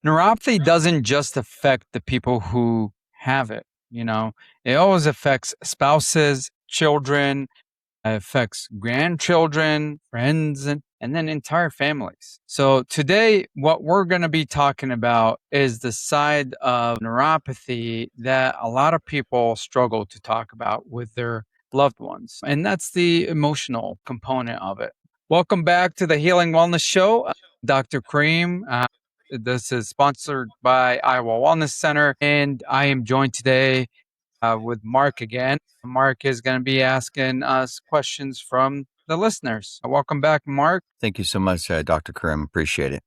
Neuropathy doesn't just affect the people who have it, it always affects spouses, children, affects grandchildren, friends, and then entire families. So today, what we're going to be talking about is the side of neuropathy that a lot of people struggle to talk about with their loved ones, and that's the emotional component of it. Welcome back to the Healing Wellness Show. Dr. Kareem. This is sponsored by Iowa Wellness Center, and I am joined today with Mark again. Mark is going to be asking us questions from the listeners. Welcome back, Mark. Thank you so much, Dr. Karim. Appreciate it.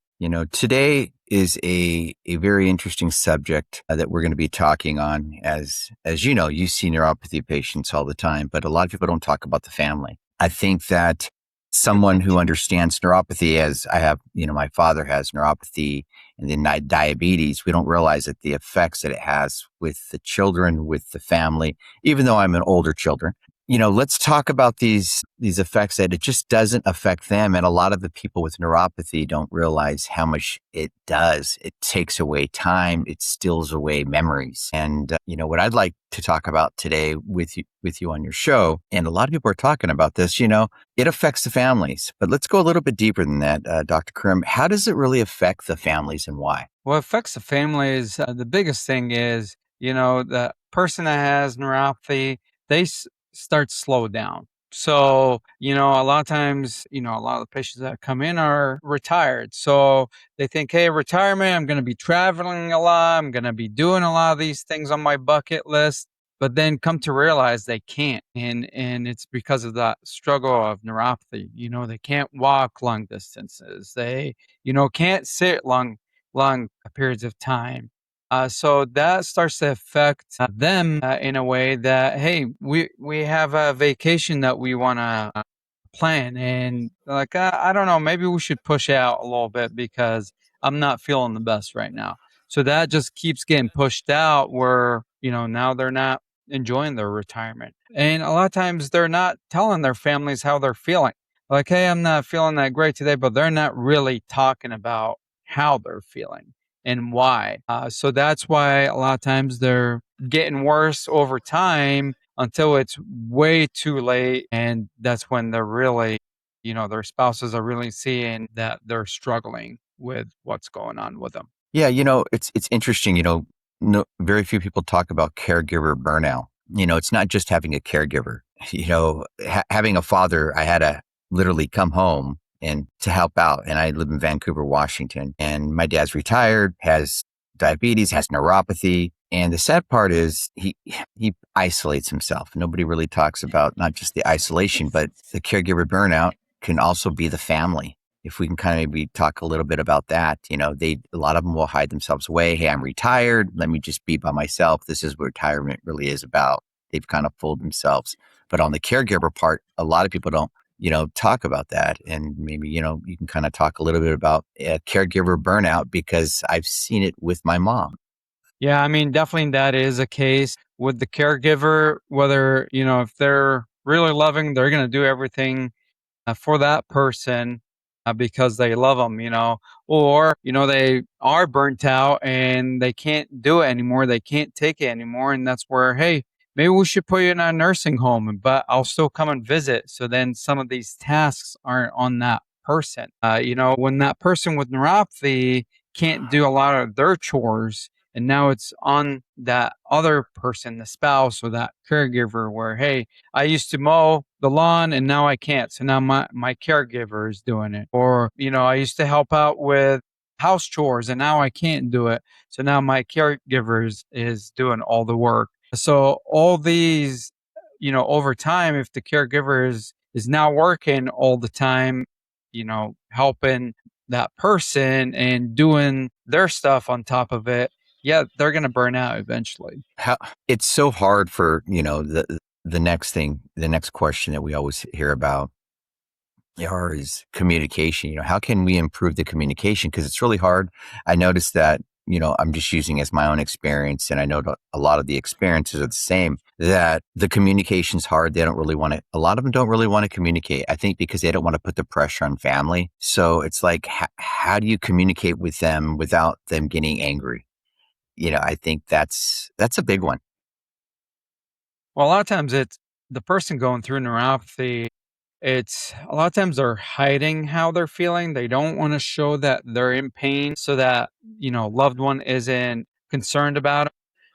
Today is a very interesting subject that we're going to be talking on. As you know, you see neuropathy patients all the time, but a lot of people don't talk about the family. I think that someone who understands neuropathy, as I have, my father has neuropathy and then diabetes, we don't realize that the effects that it has with the children, with the family, even though I'm an older children. Let's talk about these effects that it just doesn't affect them. And a lot of the people with neuropathy don't realize how much it does. It takes away time. It steals away memories. And, what I'd like to talk about today with you on your show, and a lot of people are talking about this, it affects the families. But let's go a little bit deeper than that, Dr. Krim. How does it really affect the families and why? What affects the families, the biggest thing is, the person that has neuropathy, they start slow down. So, a lot of times, a lot of the patients that come in are retired. So they think, hey, retirement, I'm going to be traveling a lot. I'm going to be doing a lot of these things on my bucket list. But then come to realize they can't. And it's because of that struggle of neuropathy. They can't walk long distances. They, can't sit long periods of time. So that starts to affect them in a way that, hey, we have a vacation that we want to plan, and like I don't know, maybe we should push out a little bit because I'm not feeling the best right now. So that just keeps getting pushed out, where now they're not enjoying their retirement, and a lot of times they're not telling their families how they're feeling. Like, hey, I'm not feeling that great today, but they're not really talking about how they're feeling and why. So that's why a lot of times they're getting worse over time until it's way too late. And that's when they're really, their spouses are really seeing that they're struggling with what's going on with them. Yeah, it's interesting. No, very few people talk about caregiver burnout. It's not just having a caregiver. Having a father, I had to literally come home and to help out. And I live in Vancouver, Washington. And my dad's retired, has diabetes, has neuropathy. And the sad part is he isolates himself. Nobody really talks about not just the isolation, but the caregiver burnout can also be the family. If we can kind of maybe talk a little bit about that, a lot of them will hide themselves away. Hey, I'm retired. Let me just be by myself. This is what retirement really is about. They've kind of fooled themselves. But on the caregiver part, a lot of people don't, talk about that. And maybe, you can kind of talk a little bit about caregiver burnout because I've seen it with my mom. Yeah, I mean, definitely that is a case with the caregiver, whether, if they're really loving, they're going to do everything for that person because they love them, or, they are burnt out and they can't do it anymore. They can't take it anymore. And that's where, hey, maybe we should put you in a nursing home, but I'll still come and visit. So then some of these tasks aren't on that person. When that person with neuropathy can't do a lot of their chores, and now it's on that other person, the spouse or that caregiver, where, hey, I used to mow the lawn and now I can't. So now my caregiver is doing it. Or, I used to help out with house chores and now I can't do it. So now my caregiver is doing all the work. So all these, over time, if the caregiver is now working all the time, helping that person and doing their stuff on top of it, yeah, they're going to burn out eventually. How it's so hard for, the next thing, the next question that we always hear about is communication. How can we improve the communication? Because it's really hard. I noticed that I'm just using as my own experience, and I know that a lot of the experiences are the same, that the communication's hard. They don't really want to, a lot of them don't really want to communicate. I think because they don't want to put the pressure on family. So it's like, how do you communicate with them without them getting angry? I think that's a big one. Well, a lot of times it's the person going through neuropathy. It's a lot of times they're hiding how they're feeling. They don't want to show that they're in pain so that, loved one isn't concerned about it.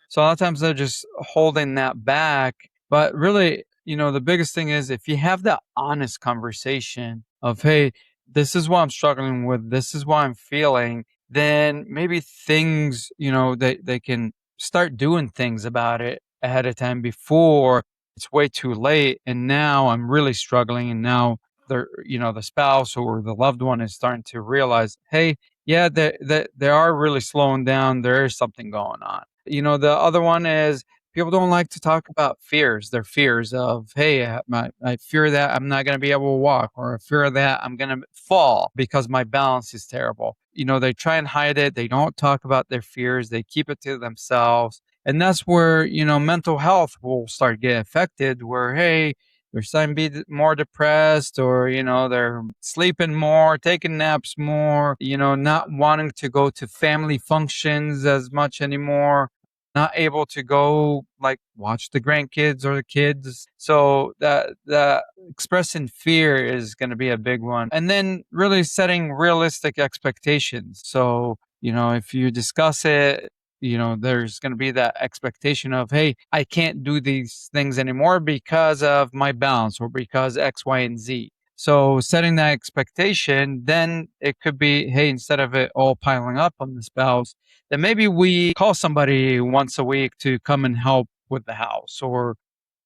So a lot of times they're just holding that back. But really, the biggest thing is if you have that honest conversation of, hey, this is what I'm struggling with, this is what I'm feeling, then maybe things, they can start doing things about it ahead of time before it's way too late. And now I'm really struggling. And now they're, the spouse or the loved one is starting to realize, hey, yeah, they are really slowing down. There is something going on. The other one is people don't like to talk about fears. Their fears of, hey, I fear that I'm not going to be able to walk, or I fear that I'm going to fall because my balance is terrible. They try and hide it. They don't talk about their fears. They keep it to themselves. And that's where, mental health will start getting affected where, hey, they're starting to be more depressed, or, they're sleeping more, taking naps more, not wanting to go to family functions as much anymore, not able to go like watch the grandkids or the kids. So that expressing fear is going to be a big one. And then really setting realistic expectations. So, if you discuss it, there's going to be that expectation of, hey, I can't do these things anymore because of my balance or because X, Y, and Z. So setting that expectation, then it could be, hey, instead of it all piling up on the spouse, then maybe we call somebody once a week to come and help with the house, or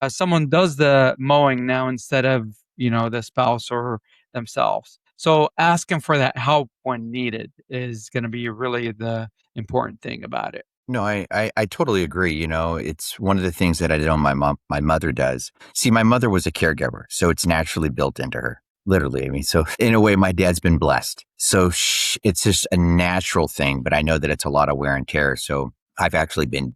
someone does the mowing now instead of, the spouse or themselves. So asking for that help when needed is going to be really the important thing about it. No, I totally agree. It's one of the things that I know my mother does. See, my mother was a caregiver, so it's naturally built into her. Literally. I mean, so in a way, my dad's been blessed. So it's just a natural thing, but I know that it's a lot of wear and tear. So I've actually been,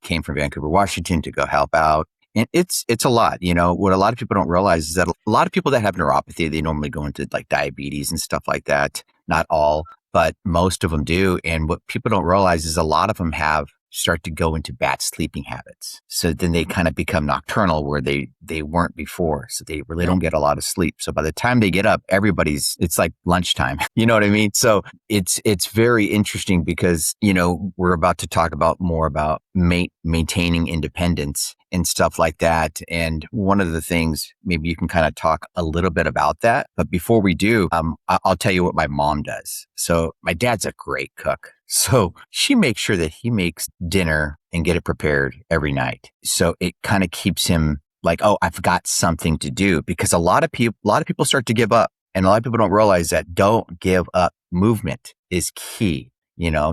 came from Vancouver, Washington to go help out. And it's a lot. What a lot of people don't realize is that a lot of people that have neuropathy, they normally go into like diabetes and stuff like that. Not all, but most of them do. And what people don't realize is a lot of them start to go into bad sleeping habits. So then they kind of become nocturnal where they weren't before. So they really don't get a lot of sleep. So by the time they get up, it's like lunchtime. You know what I mean? So it's very interesting because, we're about to talk about more about maintaining independence and stuff like that. And one of the things, maybe you can kind of talk a little bit about that. But before we do, I'll tell you what my mom does. So my dad's a great cook. So she makes sure that he makes dinner and get it prepared every night. So it kind of keeps him like, oh, I've got something to do, because a lot of people start to give up, and a lot of people don't realize that don't give up. Movement is key,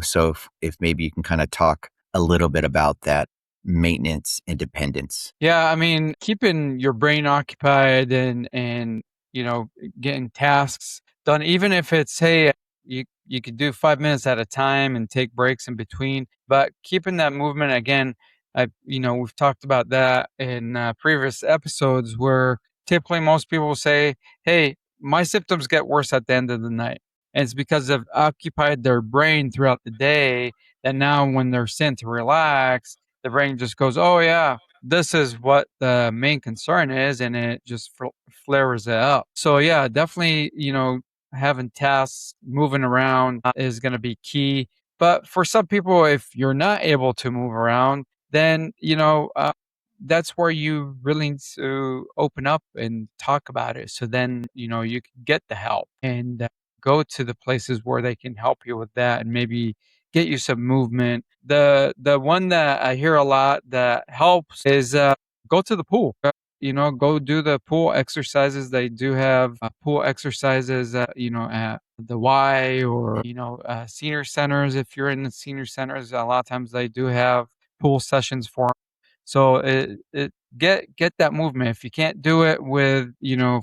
So if maybe you can kind of talk a little bit about that maintenance independence. Yeah, I mean, keeping your brain occupied and you know, getting tasks done, even if it's, hey, you could do 5 minutes at a time and take breaks in between, but keeping that movement again. We've talked about that in previous episodes where typically most people say, hey, my symptoms get worse at the end of the night. And it's because they've occupied their brain throughout the day that now when they're sent to relax, the brain just goes, oh, yeah, this is what the main concern is. And it just flares it up. So, yeah, definitely, having tasks moving around is going to be key. But for some people, if you're not able to move around, then, that's where you really need to open up and talk about it. So then, you can get the help and go to the places where they can help you with that and maybe get you some movement. The one that I hear a lot that helps is go to the pool. Go do the pool exercises. They do have pool exercises, at the Y or senior centers. If you're in the senior centers, a lot of times they do have pool sessions for 'em. So get that movement. If you can't do it with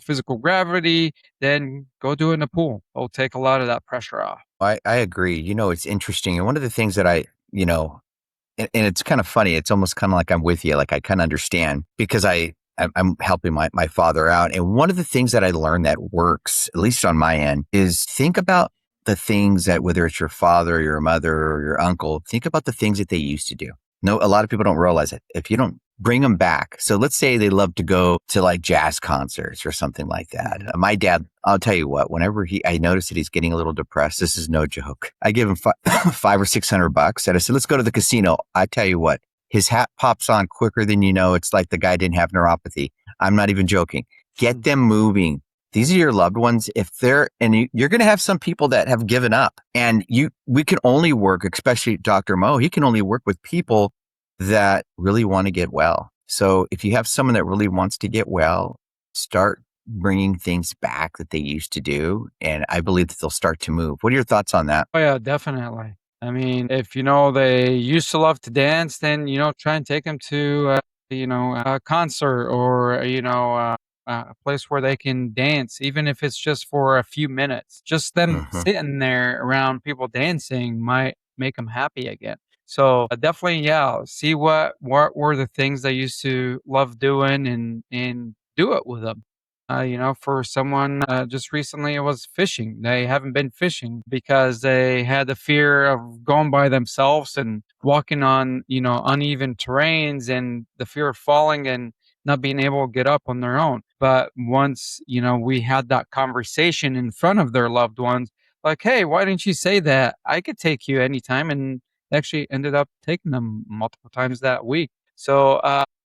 physical gravity, then go do it in the pool. It'll take a lot of that pressure off. I agree. It's interesting. And one of the things that and it's kind of funny. It's almost kind of like I'm with you. Like I kind of understand because I'm helping my father out. And one of the things that I learned that works, at least on my end, is think about the things that, whether it's your father or your mother or your uncle, think about the things that they used to do. No, a lot of people don't realize it. If you don't bring them back. So let's say they love to go to like jazz concerts or something like that. Mhm. My dad, I'll tell you what, whenever I notice that he's getting a little depressed, this is no joke. I give him five or $600 and I said, let's go to the casino. I tell you what, his hat pops on quicker than you know. It's like the guy didn't have neuropathy. I'm not even joking. Get them moving. These are your loved ones. If you're going to have some people that have given up, and we can only work, especially Dr. Mo, he can only work with people that really want to get well. So if you have someone that really wants to get well, start bringing things back that they used to do. And I believe that they'll start to move. What are your thoughts on that? Oh, yeah, definitely. I mean, if they used to love to dance, then try and take them to a concert or a place where they can dance, even if it's just for a few minutes. Just them Hmm. sitting there around people dancing might make them happy again. So definitely, yeah. See what were the things they used to love doing, and do it with them. For someone just recently, it was fishing. They haven't been fishing because they had the fear of going by themselves and walking on, uneven terrains, and the fear of falling and not being able to get up on their own. But once, we had that conversation in front of their loved ones, like, hey, why didn't you say that? I could take you anytime. And they actually ended up taking them multiple times that week. So,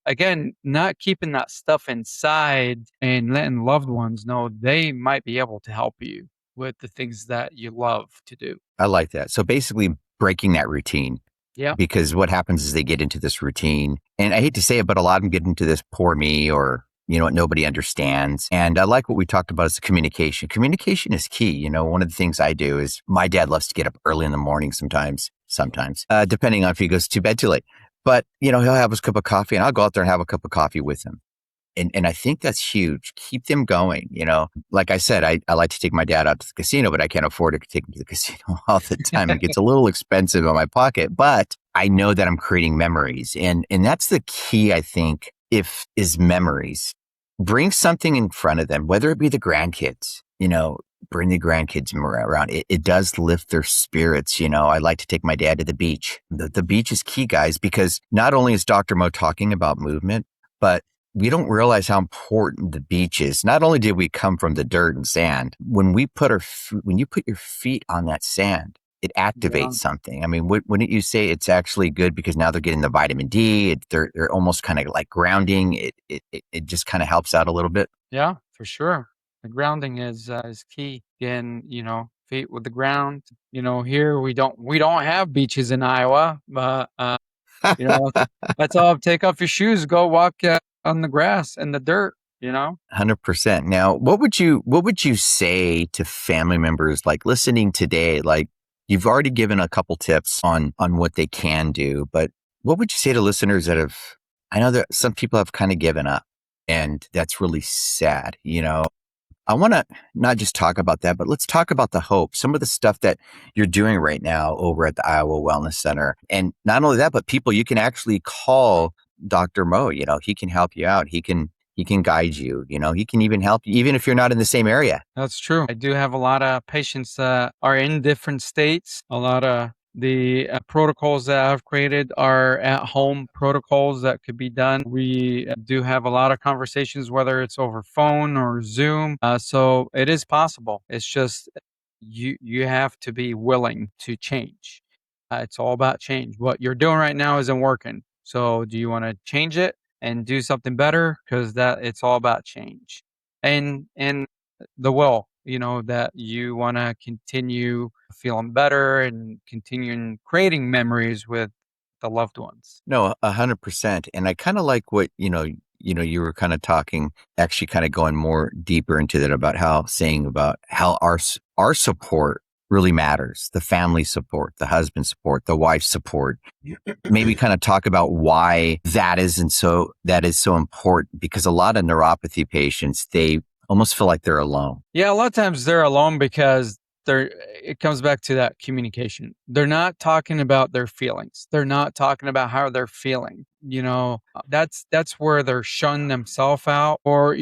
again, not keeping that stuff inside and letting loved ones know they might be able to help you with the things that you love to do. I like that. So basically breaking that routine, Yeah. because what happens is they get into this routine, and I hate to say it, but a lot of them get into this poor me, or what, nobody understands. And I like what we talked about is the communication. Communication is key. One of the things I do is my dad loves to get up early in the morning sometimes, depending on if he goes to bed too late. But, he'll have his cup of coffee and I'll go out there and have a cup of coffee with him. And I think that's huge. Keep them going. Like I said, I like to take my dad out to the casino, but I can't afford to take him to the casino all the time. It gets a little expensive on my pocket, but I know that I'm creating memories. And that's the key, I think, is memories. Bring something in front of them, whether it be the grandkids, bring the grandkids around. It does lift their spirits. I like to take my dad to the beach. The beach is key, guys, because not only is Dr. Mo talking about movement, but we don't realize how important the beach is. Not only did we come from the dirt and sand, when you put your feet on that sand, it Yeah. activates something. I mean, wouldn't you say it's actually good because now they're getting the vitamin D? They're almost kind of like grounding. It just kind of helps out a little bit. Yeah, for sure. The grounding is key. Again, feet with the ground. Here we don't have beaches in Iowa, but you know, that's all. Take off your shoes, go walk on the grass and the dirt. 100%. Now, what would you say to family members like listening today? Like you've already given a couple tips on what they can do, but what would you say to listeners I know that some people have kind of given up, and that's really sad. I want to not just talk about that, but let's talk about the hope, some of the stuff that you're doing right now over at the Iowa Wellness Center. And not only that, but people you can actually call Dr. Mo, he can help you out. He can guide you, he can even help you, even if you're not in the same area. That's true. I do have a lot of patients that are in different states. A lot of the protocols that I've created are at home protocols that could be done. We do have a lot of conversations, whether it's over phone or Zoom. So it is possible. It's just you have to be willing to change. It's all about change. What you're doing right now isn't working. So do you want to change it and do something better? Because that it's all about change. And the will, that you want to continue feeling better and continuing creating memories with the loved ones. No, 100%. And I kind of like what, you were kind of talking, actually kind of going more deeper into that about saying about how our support really matters. The family support, the husband support, the wife support. Maybe kind of talk about why that is so important, because a lot of neuropathy patients, they almost feel like they're alone. Yeah, a lot of times they're alone because it comes back to that communication. They're not talking about their feelings. They're not talking about how they're feeling. That's where they're shunning themselves out. Or,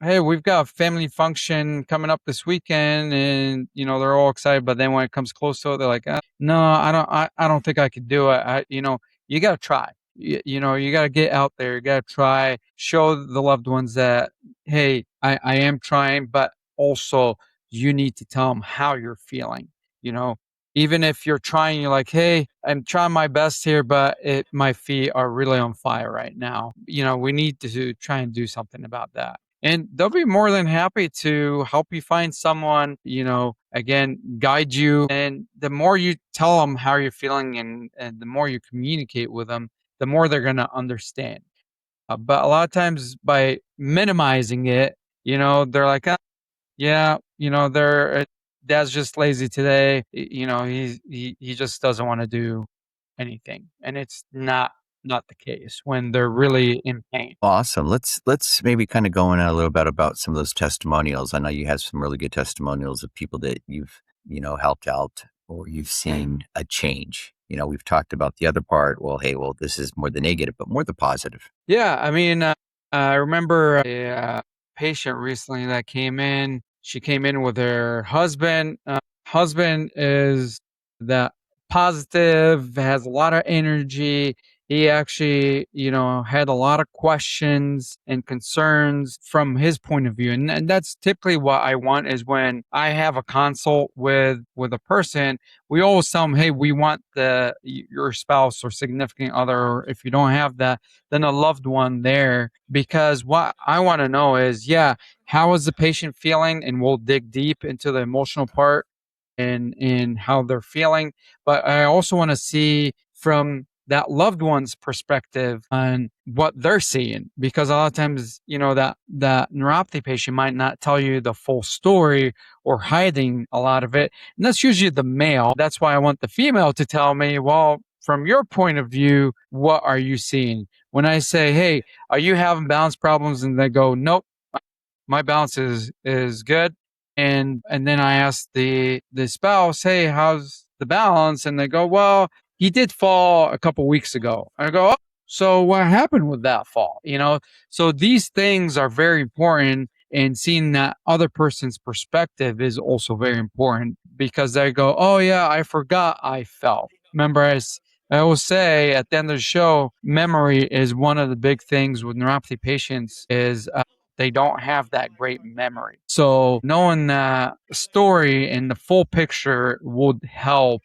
hey, we've got a family function coming up this weekend, and they're all excited, but then when it comes close to it, they're like, no, I don't think I could do it. You got to try. You got to get out there. You got to try. Show the loved ones that, hey, I am trying, but also you need to tell them how you're feeling. You know, Even if you're trying, you're like, hey, I'm trying my best here, but my feet are really on fire right now. We need to try and do something about that. And they'll be more than happy to help you find someone, again, guide you. And the more you tell them how you're feeling, and the more you communicate with them, the more they're going to understand. But a lot of times by minimizing it, they're like, yeah, dad's just lazy today. He just doesn't want to do anything, and it's not the case when they're really in pain. Awesome. Let's maybe kind of go in a little bit about some of those testimonials. I know you have some really good testimonials of people that you've, helped out or you've seen a change. We've talked about the other part. Well, hey, this is more the negative, but more the positive. Yeah, I mean, I remember a patient recently that came in. She came in with her husband. Husband is that positive, has a lot of energy. He actually, had a lot of questions and concerns from his point of view. And that's typically what I want is when I have a consult with a person, we always tell them, hey, we want your spouse or significant other, or if you don't have that, then a loved one there. Because what I want to know is, yeah, how is the patient feeling? And we'll dig deep into the emotional part and how they're feeling. But I also want to see from that loved one's perspective on what they're seeing, because a lot of times, that neuropathy patient might not tell you the full story or hiding a lot of it. And that's usually the male. That's why I want the female to tell me, well, from your point of view, what are you seeing? When I say, hey, are you having balance problems? And they go, nope, my balance is good. And then I ask the spouse, hey, how's the balance? And they go, well, he did fall a couple weeks ago. I go, oh, so what happened with that fall? So these things are very important, and seeing that other person's perspective is also very important, because they go, oh yeah, I forgot I fell. Remember, I always say at the end of the show, memory is one of the big things with neuropathy patients is they don't have that great memory. So knowing that story and the full picture would help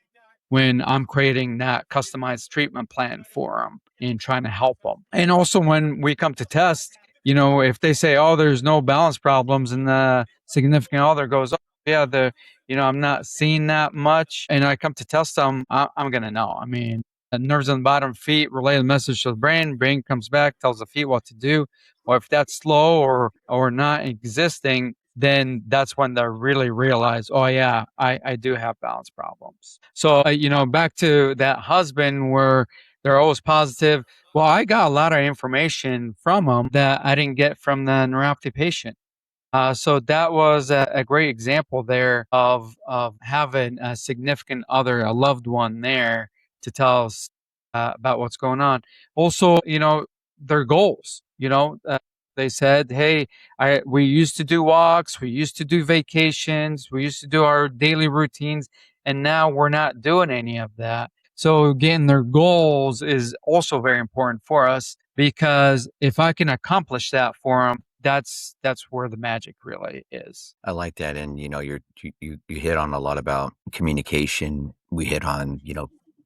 when I'm creating that customized treatment plan for them and trying to help them. And also when we come to test, if they say, oh, there's no balance problems, and the significant other goes, oh, yeah, I'm not seeing that much, and I come to test them, I'm going to know. I mean, the nerves on the bottom feet relay the message to the brain comes back, tells the feet what to do. Or if that's slow or not existing, then that's when they really realize, oh yeah, I do have balance problems. So back to that husband where they're always positive. Well, I got a lot of information from them that I didn't get from the neuropathy patient. So that was a great example there of having a significant other, a loved one there to tell us about what's going on. Also, their goals. They said, "Hey, we used to do walks, we used to do vacations, we used to do our daily routines, and now we're not doing any of that." So getting their goals is also very important for us, because if I can accomplish that for them, that's where the magic really is. I like that. And, you hit on a lot about communication. We hit on,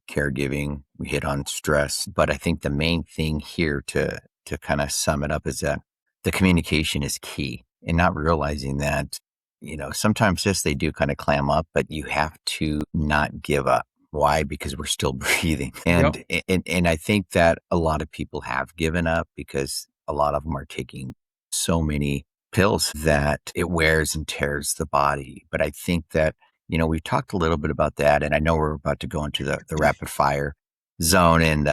caregiving. We hit on stress. But I think the main thing here to kind of sum it up is that the communication is key, and not realizing that, sometimes yes, they do kind of clam up, but you have to not give up. Why? Because we're still breathing. Yep. And I think that a lot of people have given up because a lot of them are taking so many pills that it wears and tears the body. But I think that, we've talked a little bit about that, and I know we're about to go into the rapid fire zone. And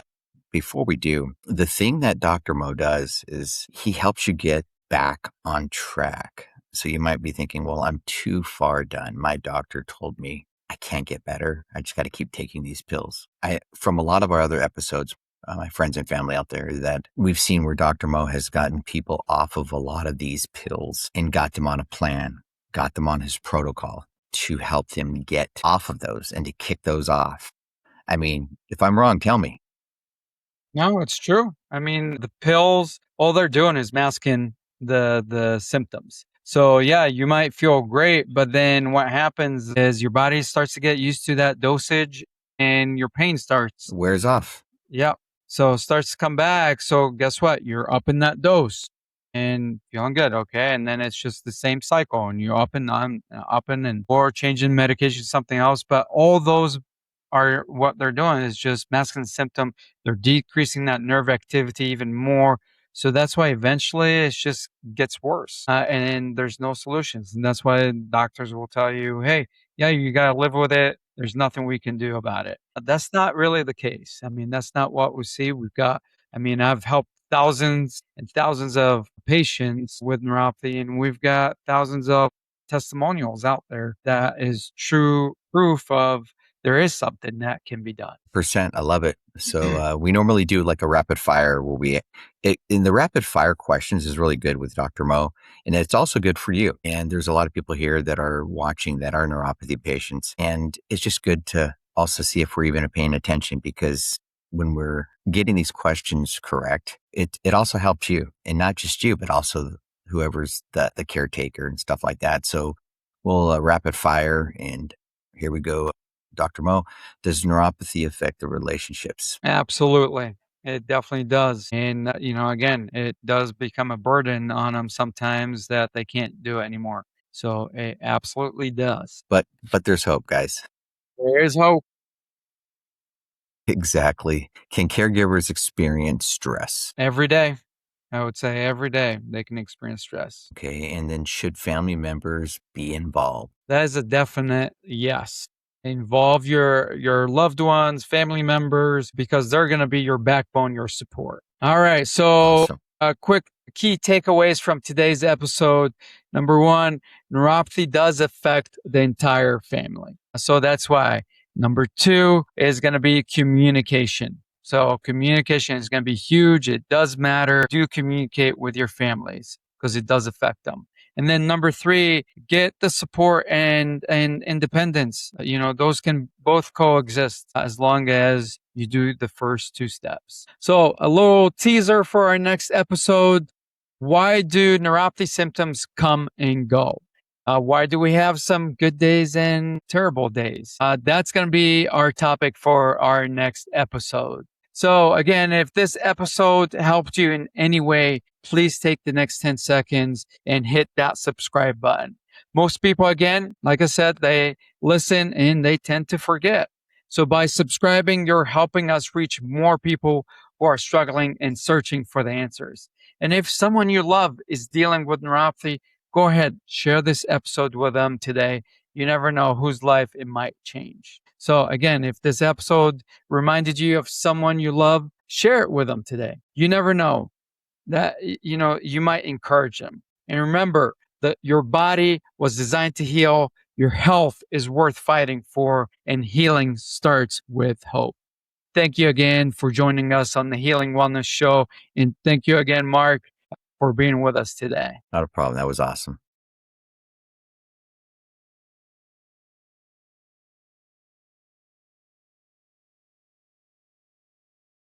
before we do, the thing that Dr. Mo does is he helps you get back on track. So you might be thinking, well, I'm too far done. My doctor told me I can't get better. I just got to keep taking these pills. From a lot of our other episodes, my friends and family out there, that we've seen where Dr. Mo has gotten people off of a lot of these pills and got them on a plan, got them on his protocol to help them get off of those and to kick those off. I mean, if I'm wrong, tell me. No, it's true. I mean, the pills, all they're doing is masking the symptoms. So yeah, you might feel great, but then what happens is your body starts to get used to that dosage and your pain starts. Wears off. Yep. So it starts to come back. So guess what? You're up in that dose and feeling good. Okay. And then it's just the same cycle and you're up and on, or changing medication, to something else. But all those are what they're doing is just masking the symptom. They're decreasing that nerve activity even more. So that's why eventually it just gets worse and there's no solutions. And that's why doctors will tell you, hey, yeah, you got to live with it. There's nothing we can do about it. That's not really the case. I mean, that's not what we see. I've helped thousands and thousands of patients with neuropathy, and we've got thousands of testimonials out there that is true proof of there is something that can be done. Percent. I love it. So we normally do like a rapid fire where in the rapid fire questions is really good with Dr. Mo, and it's also good for you. And there's a lot of people here that are watching that are neuropathy patients. And it's just good to also see if we're even paying attention, because when we're getting these questions correct, it also helps you, and not just you, but also whoever's the caretaker and stuff like that. So we'll rapid fire, and here we go. Dr. Mo, does neuropathy affect the relationships? Absolutely. It definitely does. And, again, it does become a burden on them sometimes that they can't do it anymore. So it absolutely does. But there's hope, guys. There is hope. Exactly. Can caregivers experience stress? Every day. I would say every day they can experience stress. Okay. And then should family members be involved? That is a definite yes. Involve your loved ones, family members, because they're going to be your backbone, your support. All right. So, Awesome. quick key takeaways from today's episode. Number one, neuropathy does affect the entire family. So that's why. Number two is going to be communication. So communication is going to be huge. It does matter. Do communicate with your families because it does affect them. And then number three, get the support and independence. Those can both coexist as long as you do the first two steps. So a little teaser for our next episode. Why do neuropathy symptoms come and go? Why do we have some good days and terrible days? That's going to be our topic for our next episode. So again, if this episode helped you in any way, please take the next 10 seconds and hit that subscribe button. Most people, again, like I said, they listen and they tend to forget. So by subscribing, you're helping us reach more people who are struggling and searching for the answers. And if someone you love is dealing with neuropathy, go ahead, share this episode with them today. You never know whose life it might change. So again, if this episode reminded you of someone you love, share it with them today. You never know that, you might encourage them. And remember that your body was designed to heal. Your health is worth fighting for, and healing starts with hope. Thank you again for joining us on the Healing Wellness Show. And thank you again, Mark, for being with us today. Not a problem. That was awesome.